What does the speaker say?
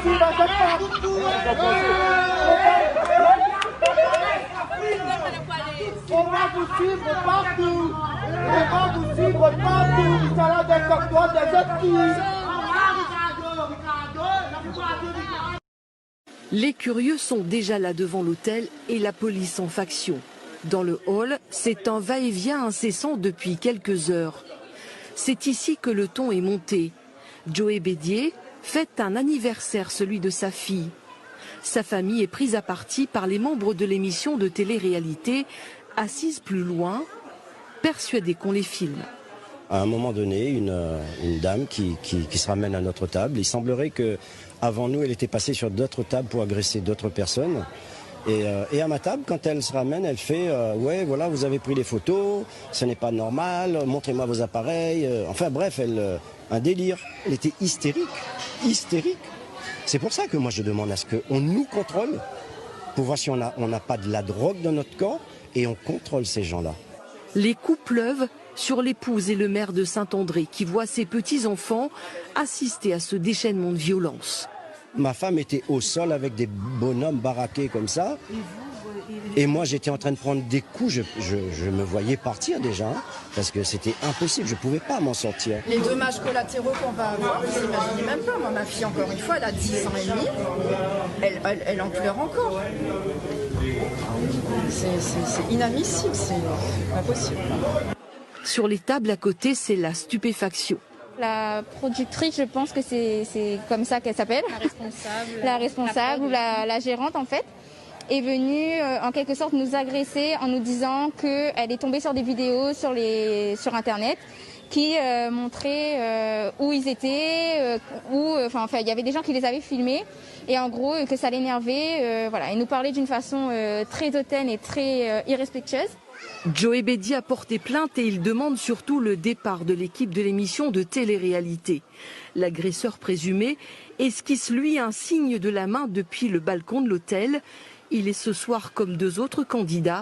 On va vous suivre partout. On va vous suivre partout. Il sera des cocktails, des autres filles. Les curieux sont déjà là devant l'hôtel et la police en faction. Dans le hall, c'est un va-et-vient incessant depuis quelques heures. C'est ici que le ton est monté. Joey Bédier fête un anniversaire, celui de sa fille. Sa famille est prise à partie par les membres de l'émission de télé-réalité, assise plus loin, persuadée qu'on les filme. À un moment donné, une dame qui se ramène à notre table. Il semblerait qu'avant nous, elle était passée sur d'autres tables pour agresser d'autres personnes. Et à ma table, quand elle se ramène, elle fait ouais, voilà, vous avez pris les photos, ce n'est pas normal, montrez-moi vos appareils. Enfin bref, un délire. Elle était hystérique, hystérique. C'est pour ça que moi je demande à ce qu'on nous contrôle pour voir si on n'a pas de la drogue dans notre corps et on contrôle ces gens-là. Les coups pleuvent sur l'épouse et le maire de Saint-André qui voit ses petits-enfants assister à ce déchaînement de violence. Ma femme était au sol avec des bonhommes baraqués comme ça. Et moi, j'étais en train de prendre des coups. Je me voyais partir déjà, hein, parce que c'était impossible. Je ne pouvais pas m'en sortir. Les dommages collatéraux qu'on va avoir, vous n'imaginez même pas. Moi, ma fille, encore une fois, elle a 10 ans et demi. Elle en pleure encore. C'est inadmissible, c'est pas possible. Sur les tables à côté, c'est la stupéfaction. La productrice, je pense que c'est comme ça qu'elle s'appelle. La responsable ou la gérante en fait, est venue en quelque sorte nous agresser en nous disant qu'elle est tombée sur des vidéos sur Internet qui montraient où ils étaient, il y avait des gens qui les avaient filmés et en gros que ça l'énervait. Voilà, et nous parlait d'une façon très hautaine et très irrespectueuse. Joey Bédier a porté plainte et il demande surtout le départ de l'équipe de l'émission de télé-réalité. L'agresseur présumé esquisse lui un signe de la main depuis le balcon de l'hôtel. Il est ce soir comme deux autres candidats